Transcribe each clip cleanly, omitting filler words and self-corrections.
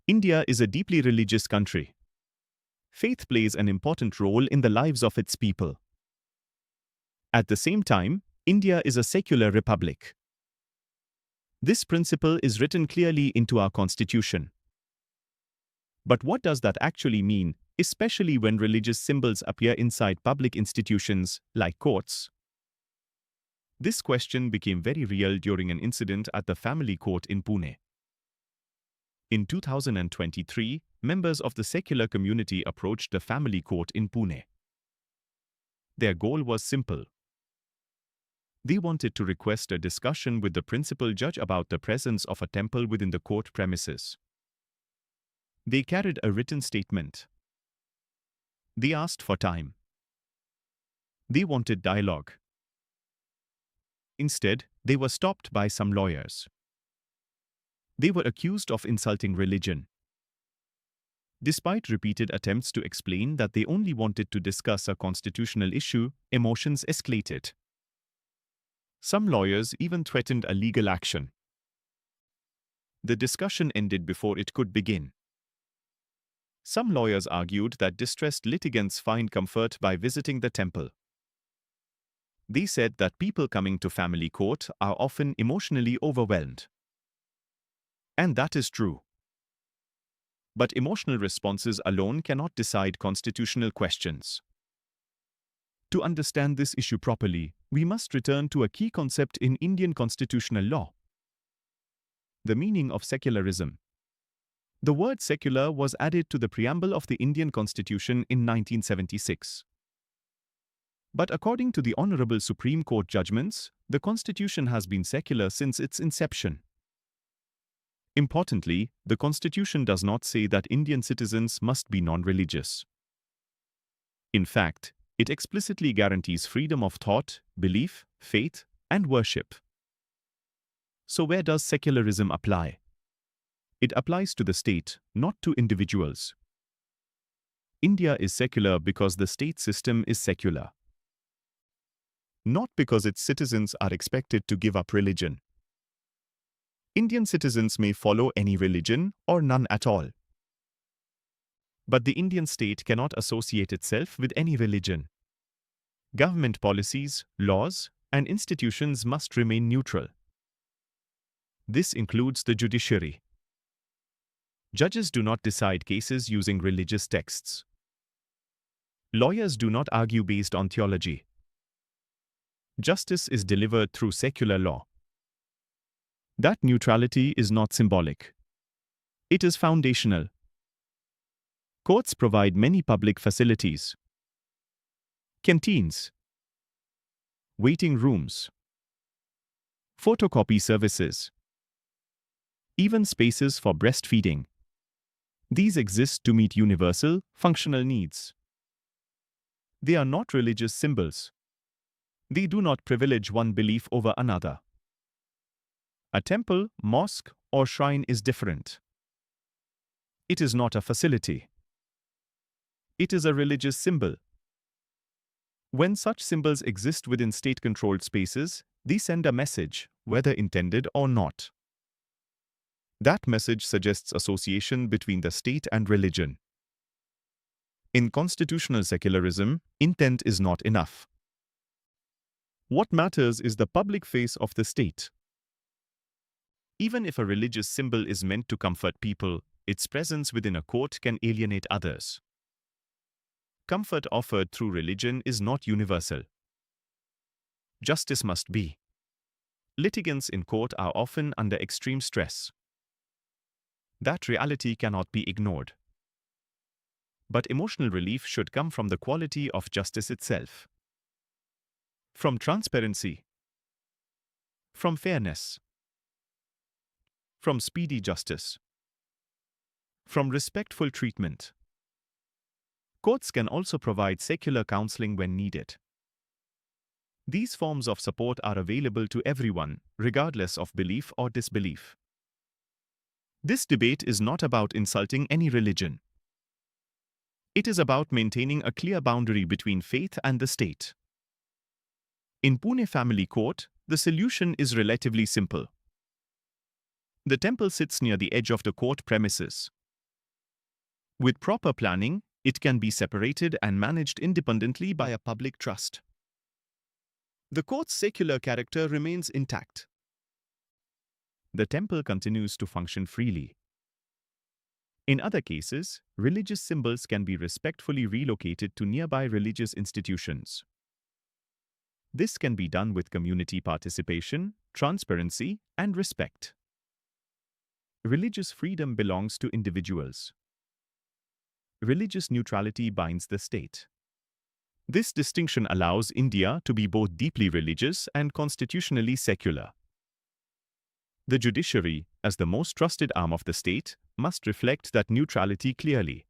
India is a deeply religious country. Faith plays an important role in the lives of its people. At the same time, India is a secular republic. This principle is written clearly into our constitution. But what does that actually mean, especially when religious symbols appear inside public institutions like courts? This question became very real during an incident at the family court in Pune. In 2023, members of the secular community approached the family court in Pune. Their goal was simple. They wanted to request a discussion with the principal judge about the presence of a temple within the court premises. They carried a written statement. They asked for time. They wanted dialogue. Instead, they were stopped by some lawyers. They were accused of insulting religion. Despite repeated attempts to explain that they only wanted to discuss a constitutional issue, emotions escalated. Some lawyers even threatened a legal action. The discussion ended before it could begin. Some lawyers argued that distressed litigants find comfort by visiting the temple. They said that people coming to family court are often emotionally overwhelmed. And that is true. But emotional responses alone cannot decide constitutional questions. To understand this issue properly, we must return to a key concept in Indian constitutional law: the meaning of secularism. The word secular was added to the preamble of the Indian Constitution in 1976. But according to the Honorable Supreme Court judgments, the Constitution has been secular since its inception. Importantly, the Constitution does not say that Indian citizens must be non-religious. In fact, it explicitly guarantees freedom of thought, belief, faith, and worship. So where does secularism apply? It applies to the state, not to individuals. India is secular because the state system is secular, not because its citizens are expected to give up religion. Indian citizens may follow any religion or none at all. But the Indian state cannot associate itself with any religion. Government policies, laws, and institutions must remain neutral. This includes the judiciary. Judges do not decide cases using religious texts. Lawyers do not argue based on theology. Justice is delivered through secular law. That neutrality is not symbolic. It is foundational. Courts provide many public facilities: canteens, waiting rooms, photocopy services, even spaces for breastfeeding. These exist to meet universal, functional needs. They are not religious symbols. They do not privilege one belief over another. A temple, mosque, or shrine is different. It is not a facility. It is a religious symbol. When such symbols exist within state-controlled spaces, they send a message, whether intended or not. That message suggests association between the state and religion. In constitutional secularism, intent is not enough. What matters is the public face of the state. Even if a religious symbol is meant to comfort people, its presence within a court can alienate others. Comfort offered through religion is not universal. Justice must be. Litigants in court are often under extreme stress. That reality cannot be ignored. But emotional relief should come from the quality of justice itself. From transparency. From fairness. From speedy justice. From respectful treatment. Courts can also provide secular counseling when needed. These forms of support are available to everyone, regardless of belief or disbelief. This debate is not about insulting any religion. It is about maintaining a clear boundary between faith and the state. In Pune Family Court, the solution is relatively simple. The temple sits near the edge of the court premises. With proper planning, it can be separated and managed independently by a public trust. The court's secular character remains intact. The temple continues to function freely. In other cases, religious symbols can be respectfully relocated to nearby religious institutions. This can be done with community participation, transparency, and respect. Religious freedom belongs to individuals. Religious neutrality binds the state. This distinction allows India to be both deeply religious and constitutionally secular. The judiciary, as the most trusted arm of the state, must reflect that neutrality clearly.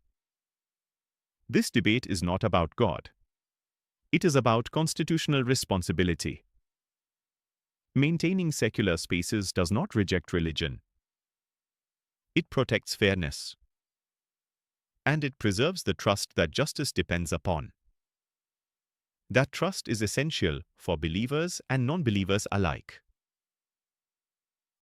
This debate is not about God. It is about constitutional responsibility. Maintaining secular spaces does not reject religion. It protects fairness. And it preserves the trust that justice depends upon. That trust is essential for believers and non-believers alike.